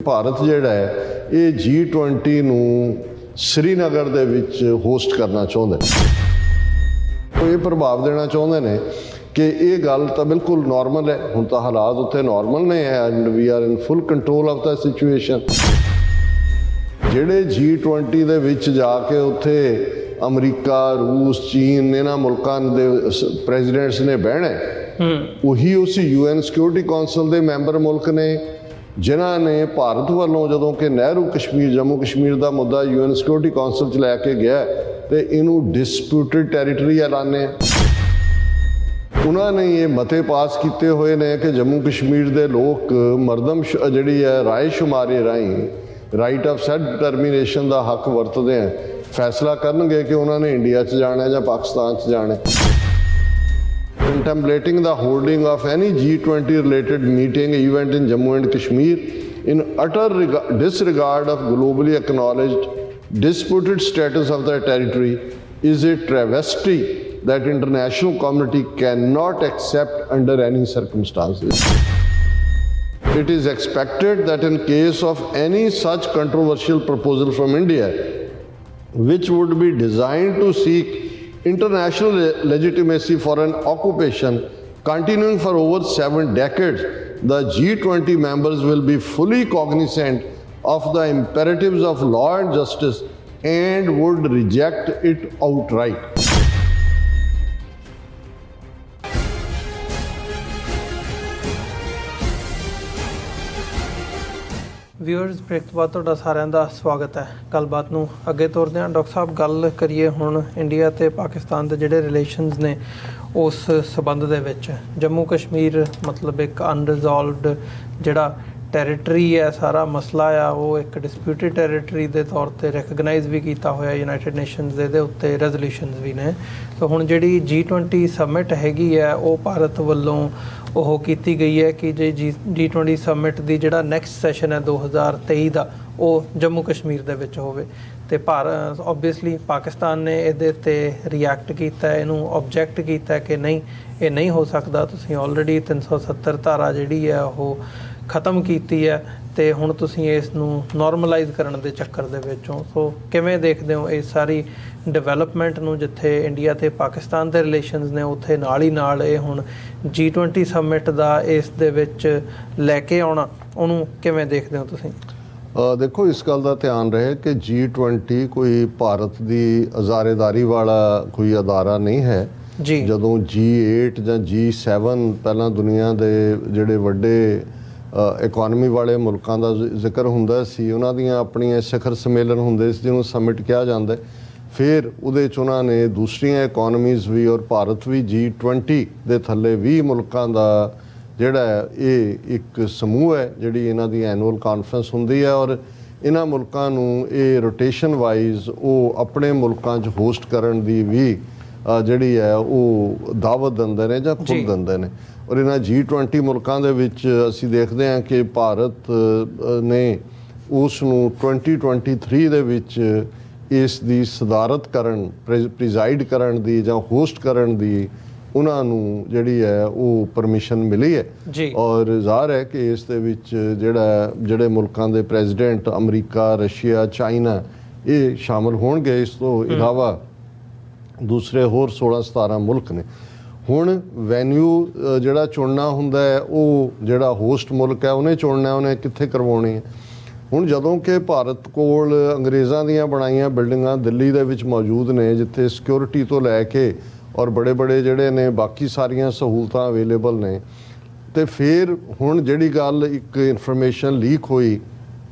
ਭਾਰਤ ਜਿਹੜਾ ਹੈ ਇਹ G20 ਨੂੰ श्रीनगर ਦੇ ਵਿੱਚ ਹੋਸਟ ਕਰਨਾ ਚਾਹੁੰਦੇ ਨੇ। ਇਹ ਪ੍ਰਭਾਵ ਦੇਣਾ ਚਾਹੁੰਦੇ ਨੇ ਕਿ ਇਹ ਗੱਲ ਤਾਂ ਬਿਲਕੁਲ ਨਾਰਮਲ ਹੈ, ਹੁਣ ਤਾਂ ਹਾਲਾਤ ਉੱਥੇ ਨਾਰਮਲ ਨੇ and we are in full control of the situation. ਜਿਹੜੇ G20 ਦੇ ਵਿੱਚ ਜਾ ਕੇ ਉੱਥੇ ਅਮਰੀਕਾ, ਰੂਸ, ਚੀਨ ਇਹਨਾਂ ਮੁਲਕਾਂ ਦੇ ਪ੍ਰੈਜ਼ੀਡੈਂਟਸ ਨੇ ਬਹਿਣਾ, ਉਹੀ ਉਸ UN ਸਿਕਿਉਰਿਟੀ ਕੌਂਸਲ ਦੇ ਮੈਂਬਰ ਮੁਲਕ ਨੇ ਜਿਨ੍ਹਾਂ ਨੇ ਭਾਰਤ ਵੱਲੋਂ ਜਦੋਂ ਕਿ ਨਹਿਰੂ ਕਸ਼ਮੀਰ, ਜੰਮੂ ਕਸ਼ਮੀਰ ਦਾ ਮੁੱਦਾ UN ਸਿਕਿਉਰਿਟੀ ਕੌਂਸਲ 'ਚ ਲੈ ਕੇ ਗਿਆ ਤੇ ਇਹਨੂੰ ਡਿਸਪਿਊਟਡ ਟੈਰੀਟਰੀ ਐਲਾਨਿਆ। ਉਹਨਾਂ ਨੇ ਇਹ ਮਤੇ ਪਾਸ ਕੀਤੇ ਹੋਏ ਨੇ ਕਿ ਜੰਮੂ ਕਸ਼ਮੀਰ ਦੇ ਲੋਕ ਮਰਦਮ ਜਿਹੜੀ ਹੈ ਰਾਏ ਸ਼ੁਮਾਰੀ ਰਾਹੀਂ ਰਾਈਟ ਆਫ ਸੈਲਫ ਡਿਟਰਮੀਨੇਸ਼ਨ ਦਾ ਹੱਕ ਵਰਤਦੇ ਆ, ਫੈਸਲਾ ਕਰਨਗੇ ਕਿ ਉਹਨਾਂ ਨੇ ਇੰਡੀਆ 'ਚ ਜਾਣਾ ਜਾਂ ਪਾਕਿਸਤਾਨ 'ਚ ਜਾਣਾ। Contemplating the holding of any G20 related meeting event in Jammu and Kashmir in utter disregard of globally acknowledged disputed status of the territory is a travesty that international community cannot accept under any circumstances. It is expected that in case of any such controversial proposal from India, which would be designed to seek international legitimacy for an occupation continuing for over 7 decades, the G20 members will be fully cognizant of the imperatives of law and justice and would reject it outright. Viewers, break ਤੋਂ ਬਾਅਦ ਤੁਹਾਡਾ ਸਾਰਿਆਂ ਦਾ ਸਵਾਗਤ ਹੈ। ਗੱਲਬਾਤ ਨੂੰ ਅੱਗੇ ਤੋਰਦੇ ਹਾਂ। ਡਾਕਟਰ ਸਾਹਿਬ, ਗੱਲ ਕਰੀਏ ਹੁਣ ਇੰਡੀਆ ਅਤੇ ਪਾਕਿਸਤਾਨ ਦੇ ਜਿਹੜੇ ਰਿਲੇਸ਼ਨਸ ਨੇ ਉਸ ਸਬੰਧ ਦੇ ਵਿੱਚ। ਜੰਮੂ ਕਸ਼ਮੀਰ ਮਤਲਬ ਇੱਕ ਅਨਰਿਜ਼ੋਲਵਡ ਜਿਹੜਾ ਟੈਰੀਟਰੀ ਹੈ, ਸਾਰਾ ਮਸਲਾ ਆ ਉਹ ਇੱਕ ਡਿਸਪਿਊਟਡ ਟੈਰੀਟਰੀ ਦੇ ਤੌਰ 'ਤੇ ਰਿਕਗਨਾਈਜ਼ ਵੀ ਕੀਤਾ ਹੋਇਆ ਯੂਨਾਈਟਿਡ ਨੇਸ਼ਨਸ ਦੇ ਇਹਦੇ ਉੱਤੇ ਰੈਜ਼ੋਲਿਊਸ਼ਨਸ ਵੀ ਨੇ। ਤਾਂ ਹੁਣ ਜਿਹੜੀ G20 ਸਮਿਟ ਹੈਗੀ ਹੈ ਉਹ ਭਾਰਤ ਵੱਲੋਂ ਉਹ ਕੀਤੀ ਗਈ ਹੈ ਕਿ ਜੇ G20 ਸਮਿਟ ਦੀ ਜਿਹੜਾ ਨੈਕਸਟ ਸੈਸ਼ਨ ਹੈ 2023 ਦਾ ਉਹ ਜੰਮੂ ਕਸ਼ਮੀਰ ਦੇ ਵਿੱਚ ਹੋਵੇ। ਅਤੇ ਭਾਰਤ ਓਬਵੀਅਸਲੀ ਪਾਕਿਸਤਾਨ ਨੇ ਇਹਦੇ 'ਤੇ ਰਿਐਕਟ ਕੀਤਾ, ਇਹਨੂੰ ਓਬਜੈਕਟ ਕੀਤਾ ਕਿ ਨਹੀਂ, ਇਹ ਨਹੀਂ ਹੋ ਸਕਦਾ। ਤੁਸੀਂ ਆਲਰੇਡੀ 370 ਧਾਰਾ ਜਿਹੜੀ ਹੈ ਉਹ ਖ਼ਤਮ ਕੀਤੀ ਹੈ ਅਤੇ ਹੁਣ ਤੁਸੀਂ ਇਸ ਨੂੰ ਨਾਰਮਲਾਈਜ਼ ਕਰਨ ਦੇ ਚੱਕਰ ਦੇ ਵਿੱਚੋਂ। ਸੋ ਕਿਵੇਂ ਦੇਖਦੇ ਹੋ ਇਹ ਸਾਰੀ ਡਿਵੈਲਪਮੈਂਟ ਨੂੰ, ਜਿੱਥੇ ਇੰਡੀਆ ਅਤੇ ਪਾਕਿਸਤਾਨ ਦੇ ਰਿਲੇਸ਼ਨਸ ਨੇ ਉੱਥੇ ਨਾਲ ਹੀ ਨਾਲ ਇਹ ਹੁਣ G20 ਸਮਿਟ ਦਾ ਇਸ ਦੇ ਵਿੱਚ ਲੈ ਕੇ ਆਉਣਾ, ਉਹਨੂੰ ਕਿਵੇਂ ਦੇਖਦੇ ਹੋ ਤੁਸੀਂ? ਦੇਖੋ, ਇਸ ਗੱਲ ਦਾ ਧਿਆਨ ਰਹੇ ਕਿ G20 ਕੋਈ ਭਾਰਤ ਦੀ ਅਜ਼ਾਰੇਦਾਰੀ ਵਾਲਾ ਕੋਈ ਅਦਾਰਾ ਨਹੀਂ ਹੈ ਜੀ। ਜਦੋਂ G8 ਜਾਂ G7 ਪਹਿਲਾਂ ਦੁਨੀਆ ਦੇ ਜਿਹੜੇ ਵੱਡੇ ਇਕੋਨਮੀ ਵਾਲੇ ਮੁਲਕਾਂ ਦਾ ਜ਼ਿਕਰ ਹੁੰਦਾ ਸੀ, ਉਹਨਾਂ ਦੀਆਂ ਆਪਣੀਆਂ ਸਿਖਰ ਸੰਮੇਲਨ ਹੁੰਦੇ ਸੀ ਜਿਹਨੂੰ ਸਮਿਟ ਕਿਹਾ ਜਾਂਦਾ। ਫਿਰ ਉਹਦੇ 'ਚ ਉਹਨਾਂ ਨੇ ਦੂਸਰੀਆਂ ਇਕੋਨਮੀਜ਼ ਵੀ ਔਰ ਭਾਰਤ ਵੀ G20 ਦੇ ਥੱਲੇ 20 ਮੁਲਕਾਂ ਦਾ ਜਿਹੜਾ ਇਹ ਇੱਕ ਸਮੂਹ ਹੈ ਜਿਹੜੀ ਇਹਨਾਂ ਦੀ ਐਨੂਅਲ ਕਾਨਫਰੰਸ ਹੁੰਦੀ ਹੈ ਔਰ ਇਹਨਾਂ ਮੁਲਕਾਂ ਨੂੰ ਇਹ ਰੋਟੇਸ਼ਨ ਵਾਈਜ਼ ਉਹ ਆਪਣੇ ਮੁਲਕਾਂ 'ਚ ਹੋਸਟ ਕਰਨ ਦੀ ਵੀ ਜਿਹੜੀ ਹੈ ਉਹ ਦਾਵਤ ਦਿੰਦੇ ਨੇ ਜਾਂ ਖੁਦ ਦਿੰਦੇ ਨੇ। ਔਰ ਇਹਨਾਂ G20 ਮੁਲਕਾਂ ਦੇ ਵਿੱਚ ਅਸੀਂ ਦੇਖਦੇ ਹਾਂ ਕਿ ਭਾਰਤ ਨੇ ਉਸ ਨੂੰ 2023 ਦੇ ਵਿੱਚ ਇਸ ਦੀ ਸਦਾਰਤ ਕਰਨ, ਪ੍ਰੀਜ਼ਾਈਡ ਕਰਨ ਦੀ ਜਾਂ ਹੋਸਟ ਕਰਨ ਦੀ ਉਹਨਾਂ ਨੂੰ ਜਿਹੜੀ ਹੈ ਉਹ ਪਰਮਿਸ਼ਨ ਮਿਲੀ ਹੈ। ਔਰ ਜ਼ਾਹਰ ਹੈ ਕਿ ਇਸ ਦੇ ਵਿੱਚ ਜਿਹੜੇ ਮੁਲਕਾਂ ਦੇ ਪ੍ਰੈਜ਼ੀਡੈਂਟ ਅਮਰੀਕਾ, ਰਸ਼ੀਆ, ਚਾਈਨਾ ਇਹ ਸ਼ਾਮਲ ਹੋਣਗੇ। ਇਸ ਤੋਂ ਇਲਾਵਾ ਦੂਸਰੇ ਹੋਰ 16-17 ਮੁਲਕ ਨੇ। ਹੁਣ ਵੈਨਿਊ ਜਿਹੜਾ ਚੁਣਨਾ ਹੁੰਦਾ ਹੈ ਉਹ ਜਿਹੜਾ ਹੋਸਟ ਮੁਲਕ ਹੈ ਉਹਨੇ ਚੁਣਨਾ, ਉਹਨੇ ਕਿੱਥੇ ਕਰਵਾਉਣੀ ਹੈ। ਹੁਣ ਜਦੋਂ ਕਿ ਭਾਰਤ ਕੋਲ ਅੰਗਰੇਜ਼ਾਂ ਦੀਆਂ ਬਣਾਈਆਂ ਬਿਲਡਿੰਗਾਂ ਦਿੱਲੀ ਦੇ ਵਿੱਚ ਮੌਜੂਦ ਨੇ ਜਿੱਥੇ ਸਿਕਿਉਰਿਟੀ ਤੋਂ ਲੈ ਕੇ ਔਰ ਬੜੇ ਜਿਹੜੇ ਨੇ ਬਾਕੀ ਸਾਰੀਆਂ ਸਹੂਲਤਾਂ ਅਵੇਲੇਬਲ ਨੇ, ਅਤੇ ਫਿਰ ਹੁਣ ਜਿਹੜੀ ਗੱਲ ਇੱਕ ਇਨਫੋਰਮੇਸ਼ਨ ਲੀਕ ਹੋਈ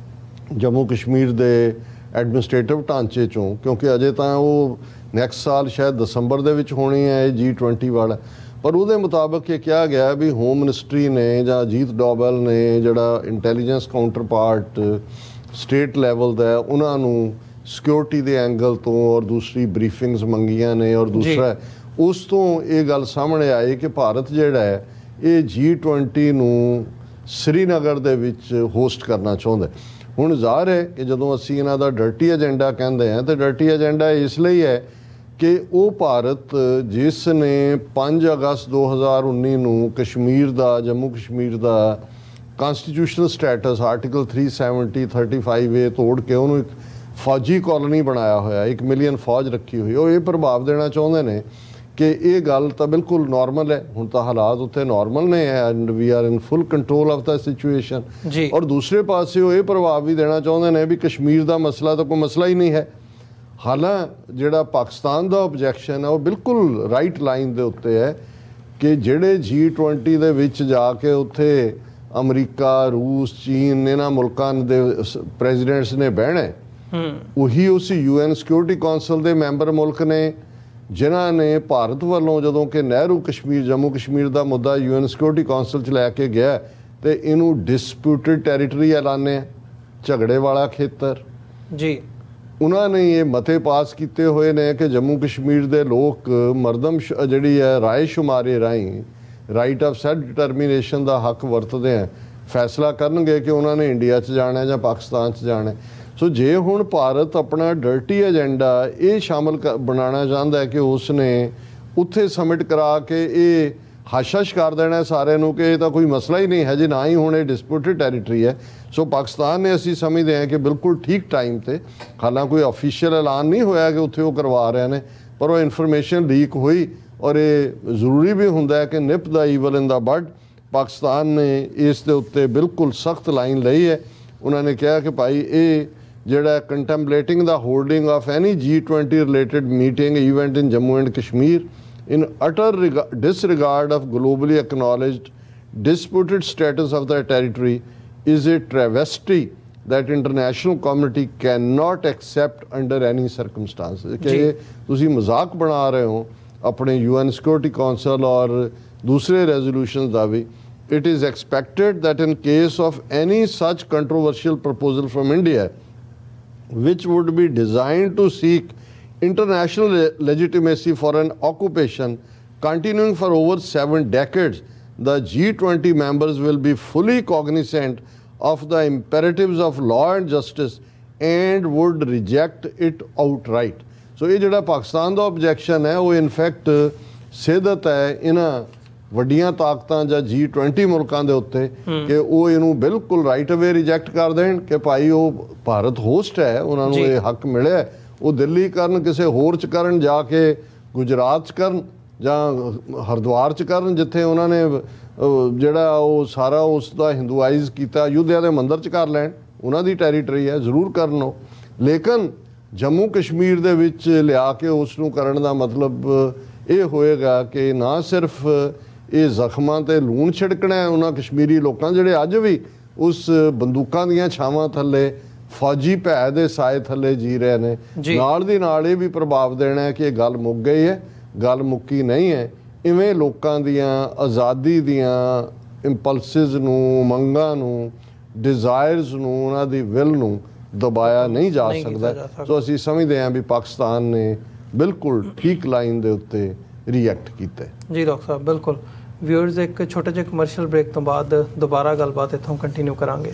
ਜੰਮੂ ਕਸ਼ਮੀਰ ਦੇ ਐਡਮਿਨਿਸਟ੍ਰੇਟਿਵ ਢਾਂਚੇ 'ਚੋਂ, ਕਿਉਂਕਿ ਅਜੇ ਤਾਂ ਉਹ ਨੈਕਸਟ ਸਾਲ ਸ਼ਾਇਦ ਦਸੰਬਰ ਦੇ ਵਿੱਚ ਹੋਣੀ ਹੈ ਇਹ G20 ਵਾਲਾ, ਪਰ ਉਹਦੇ ਮੁਤਾਬਕ ਇਹ ਕਿਹਾ ਗਿਆ ਵੀ ਹੋਮ ਮਿਨਿਸਟਰੀ ਨੇ ਜਾਂ ਅਜੀਤ ਡੋਵਲ ਨੇ ਜਿਹੜਾ intelligence counter part state level ਦਾ ਉਹਨਾਂ ਨੂੰ ਸਿਕਿਉਰਿਟੀ ਦੇ ਐਂਗਲ ਤੋਂ ਔਰ ਦੂਸਰੀ ਬਰੀਫਿੰਗਸ ਮੰਗੀਆਂ ਨੇ। ਔਰ ਦੂਸਰਾ ਉਸ ਤੋਂ ਇਹ ਗੱਲ ਸਾਹਮਣੇ ਆਈ ਕਿ ਭਾਰਤ ਜਿਹੜਾ ਹੈ ਇਹ G20 ਨੂੰ ਸ਼੍ਰੀਨਗਰ ਦੇ ਵਿੱਚ ਹੋਸਟ ਕਰਨਾ ਚਾਹੁੰਦਾ। ਹੁਣ ਜ਼ਾਹਰ ਹੈ ਕਿ ਜਦੋਂ ਅਸੀਂ ਇਹਨਾਂ ਦਾ ਡਰਟੀ ਏਜੰਡਾ ਕਹਿੰਦੇ ਹਾਂ ਤਾਂ ਡਰਟੀ ਏਜੰਡਾ ਇਸ ਲਈ ਹੈ ਕਿ ਉਹ ਭਾਰਤ ਜਿਸ ਨੇ 5 ਅਗਸਤ 2019 ਨੂੰ ਕਸ਼ਮੀਰ ਦਾ, ਜੰਮੂ ਕਸ਼ਮੀਰ ਦਾ ਕਨਸਟੀਟਿਊਸ਼ਨਲ ਸਟੇਟਸ ਆਰਟੀਕਲ 370 35A ਤੋੜ ਕੇ ਉਹਨੂੰ ਇੱਕ ਫੌਜੀ ਕਾਲੋਨੀ ਬਣਾਇਆ ਹੋਇਆ, 1 ਮਿਲੀਅਨ ਫੌਜ ਰੱਖੀ ਹੋਈ। ਉਹ ਇਹ ਪ੍ਰਭਾਵ ਦੇਣਾ ਚਾਹੁੰਦੇ ਨੇ ਕਿ ਇਹ ਗੱਲ ਤਾਂ ਬਿਲਕੁਲ ਨਾਰਮਲ ਹੈ, ਹੁਣ ਤਾਂ ਹਾਲਾਤ ਉੱਥੇ ਨਾਰਮਲ ਨੇ and we are in full control of the situation. ਔਰ ਦੂਸਰੇ ਪਾਸੇ ਉਹ ਇਹ ਪ੍ਰਭਾਵ ਵੀ ਦੇਣਾ ਚਾਹੁੰਦੇ ਨੇ ਵੀ ਕਸ਼ਮੀਰ ਦਾ ਮਸਲਾ ਤਾਂ ਕੋਈ ਮਸਲਾ ਹੀ ਨਹੀਂ ਹੈ। ਹਾਲਾਂ ਜਿਹੜਾ ਪਾਕਿਸਤਾਨ ਦਾ ਓਬਜੈਕਸ਼ਨ ਹੈ ਉਹ ਬਿਲਕੁਲ ਰਾਈਟ ਲਾਈਨ ਦੇ ਉੱਤੇ ਹੈ ਕਿ ਜਿਹੜੇ G-20 ਦੇ ਵਿੱਚ ਜਾ ਕੇ ਉੱਥੇ ਅਮਰੀਕਾ, ਰੂਸ, ਚੀਨ ਇਹਨਾਂ ਮੁਲਕਾਂ ਦੇ ਪ੍ਰੈਜ਼ੀਡੈਂਟਸ ਨੇ ਬਹਿਣਾ, ਉਹੀ ਉਸ UN ਸਿਕਿਉਰਿਟੀ ਕੌਂਸਲ ਦੇ ਮੈਂਬਰ ਮੁਲਕ ਨੇ ਜਿਨ੍ਹਾਂ ਨੇ ਭਾਰਤ ਵੱਲੋਂ ਜਦੋਂ ਕਿ ਨਹਿਰੂ ਕਸ਼ਮੀਰ, ਜੰਮੂ ਕਸ਼ਮੀਰ ਦਾ ਮੁੱਦਾ UN ਸਿਕਿਉਰਿਟੀ ਕੌਂਸਲ 'ਚ ਲੈ ਕੇ ਗਿਆ ਤੇ ਇਹਨੂੰ ਡਿਸਪਿਊਟਡ ਟੈਰੀਟਰੀ ਐਲਾਨਿਆ, ਝਗੜੇ ਵਾਲਾ ਖੇਤਰ ਜੀ। ਉਹਨਾਂ ਨੇ ਇਹ ਮਤੇ ਪਾਸ ਕੀਤੇ ਹੋਏ ਨੇ ਕਿ ਜੰਮੂ ਕਸ਼ਮੀਰ ਦੇ ਲੋਕ ਮਰਦਮ ਜਿਹੜੀ ਹੈ ਰਾਏ ਸ਼ੁਮਾਰੇ ਰਾਹੀਂ ਰਾਈਟ ਆਫ ਸੈਲਫ ਡਿਟਰਮੀਨੇਸ਼ਨ ਦਾ ਹੱਕ ਵਰਤਦੇ ਆ, ਫੈਸਲਾ ਕਰਨਗੇ ਕਿ ਉਹਨਾਂ ਨੇ ਇੰਡੀਆ 'ਚ ਜਾਣਾ ਜਾਂ ਪਾਕਿਸਤਾਨ 'ਚ ਜਾਣਾ। ਸੋ ਜੇ ਹੁਣ ਭਾਰਤ ਆਪਣਾ ਡਰਟੀ ਏਜੰਡਾ ਇਹ ਸ਼ਾਮਲ ਬਣਾਉਣਾ ਚਾਹੁੰਦਾ ਹੈ ਕਿ ਉਸ ਨੇ ਉੱਥੇ ਸਮਿਟ ਕਰਾ ਕੇ ਇਹ ਹਾਸ਼ਸ਼ ਕਰ ਦੇਣਾ ਸਾਰਿਆਂ ਨੂੰ ਕਿ ਇਹ ਤਾਂ ਕੋਈ ਮਸਲਾ ਹੀ ਨਹੀਂ ਹੈ ਜੀ, ਨਾ ਹੀ ਹੁਣ ਇਹ ਡਿਸਪਿਊਟਡ ਟੈਰੀਟਰੀ ਹੈ। ਸੋ ਪਾਕਿਸਤਾਨ ਨੇ ਅਸੀਂ ਸਮਝਦੇ ਹਾਂ ਕਿ ਬਿਲਕੁਲ ਠੀਕ ਟਾਈਮ ਤੇ, ਹਾਲਾਂਕਿ ਕੋਈ ਅਫੀਸ਼ੀਅਲ ਐਲਾਨ ਨਹੀਂ ਹੋਇਆ ਕਿ ਉੱਥੇ ਉਹ ਕਰਵਾ ਰਹੇ ਨੇ, ਪਰ ਉਹ ਇਨਫੋਰਮੇਸ਼ਨ ਲੀਕ ਹੋਈ ਔਰ ਇਹ ਜ਼ਰੂਰੀ ਵੀ ਹੁੰਦਾ ਹੈ ਕਿ ਨਿਪ ਦਾ ਈਵਲ ਇਨ ਦਾ ਬਡ। ਪਾਕਿਸਤਾਨ ਨੇ ਇਸ ਦੇ ਉੱਤੇ ਬਿਲਕੁਲ ਸਖਤ ਲਾਈਨ ਲਈ ਹੈ। ਉਹਨਾਂ ਨੇ ਕਿਹਾ ਕਿ ਭਾਈ ਇਹ ਜਿਹੜਾ ਕੰਟੈਂਪਲੇਟਿੰਗ ਦਾ holding of any G-20 related meeting event in Jammu and Kashmir in utter disregard of globally acknowledged disputed status of the territory is a travesty that international community cannot accept under any circumstances। कि तुसी मजाक बना रहे हो अपने UN Security Council और दूसरे resolutions दा भी। It is expected that in case of any such controversial proposal from India which would be designed to seek international legitimacy for an occupation continuing for over 7 decades, the G-20 members will be fully cognizant of the imperatives of law and justice and would reject it outright। So ਇਹ ਜਿਹੜਾ ਪਾਕਿਸਤਾਨ ਦਾ objection ਹੈ ਉਹ in fact ਸਿੱਧਤ ਹੈ ਇਹਨਾਂ ਵੱਡੀਆਂ ਤਾਕਤਾਂ ਜਾਂ G-20 ਮੁਲਕਾਂ ਦੇ ਉੱਤੇ ਕਿ ਉਹ ਇਹਨੂੰ ਬਿਲਕੁਲ ਰਾਈਟ ਅਵੇ ਰਿਜੈਕਟ ਕਰ ਦੇਣ ਕਿ ਭਾਈ ਉਹ ਭਾਰਤ ਹੋਸਟ ਹੈ, ਉਹਨਾਂ ਨੂੰ ਇਹ ਹੱਕ ਮਿਲਿਆ, ਉਹ ਦਿੱਲੀ ਕਰਨ, ਕਿਸੇ ਹੋਰ 'ਚ ਕਰਨ, ਜਾ ਕੇ ਗੁਜਰਾਤ 'ਚ ਕਰਨ ਜਾਂ ਹਰਿਦੁਆਰ 'ਚ ਕਰਨ ਜਿੱਥੇ ਉਹਨਾਂ ਨੇ ਜਿਹੜਾ ਉਹ ਸਾਰਾ ਉਸ ਦਾ ਹਿੰਦੂਆਈਜ਼ ਕੀਤਾ, ਅਯੁੱਧਿਆ ਦੇ ਮੰਦਿਰ 'ਚ ਕਰ ਲੈਣ, ਉਹਨਾਂ ਦੀ ਟੈਰੀਟਰੀ ਹੈ, ਜ਼ਰੂਰ ਕਰਨ ਉਹ। ਲੇਕਿਨ ਜੰਮੂ ਕਸ਼ਮੀਰ ਦੇ ਵਿੱਚ ਲਿਆ ਕੇ ਉਸ ਨੂੰ ਕਰਨ ਦਾ ਮਤਲਬ ਇਹ ਹੋਏਗਾ ਕਿ ਨਾ ਸਿਰਫ ਇਹ ਜ਼ਖਮਾਂ 'ਤੇ ਲੂਣ ਛਿੜਕਣਾ ਉਹਨਾਂ ਕਸ਼ਮੀਰੀ ਲੋਕਾਂ ਜਿਹੜੇ ਅੱਜ ਵੀ ਉਸ ਬੰਦੂਕਾਂ ਦੀਆਂ ਛਾਵਾਂ ਥੱਲੇ ਫੌਜੀ ਭੈ ਦੇ ਸਾਏ ਥੱਲੇ ਜੀ ਰਹੇ ਨੇ, ਨਾਲ ਦੀ ਨਾਲ ਇਹ ਵੀ ਪ੍ਰਭਾਵ ਦੇਣਾ ਹੈ ਕਿ ਇਹ ਗੱਲ ਮੁੱਕ ਗਈ ਹੈ, ਗੱਲ ਮੁੱਕੀ ਨਹੀਂ ਹੈ। ਇਵੇਂ ਲੋਕਾਂ ਦੀਆਂ ਆਜ਼ਾਦੀ ਦੀਆਂ ਇੰਪਲਸਿਸ ਨੂੰ, ਮੰਗਾਂ ਨੂੰ, ਡਿਜ਼ਾਇਰਸ ਨੂੰ, ਉਹਨਾਂ ਦੀ ਵਿਲ ਨੂੰ ਦਬਾਇਆ ਨਹੀਂ ਜਾ ਸਕਦਾ। ਸੋ ਅਸੀਂ ਸਮਝਦੇ ਹਾਂ ਵੀ ਪਾਕਿਸਤਾਨ ਨੇ ਬਿਲਕੁਲ ਠੀਕ ਲਾਈਨ ਦੇ ਉੱਤੇ ਰਿਐਕਟ ਕੀਤਾ ਜੀ। ਡਾਕਟਰ ਸਾਹਿਬ ਬਿਲਕੁਲ। ਵਿਊਅਰਸ, ਇੱਕ ਛੋਟੇ ਜਿਹੇ ਕਮਰਸ਼ੀਅਲ ਬ੍ਰੇਕ ਤੋਂ ਬਾਅਦ ਦੁਬਾਰਾ ਗੱਲਬਾਤ ਇੱਥੋਂ ਕੰਟੀਨਿਊ ਕਰਾਂਗੇ।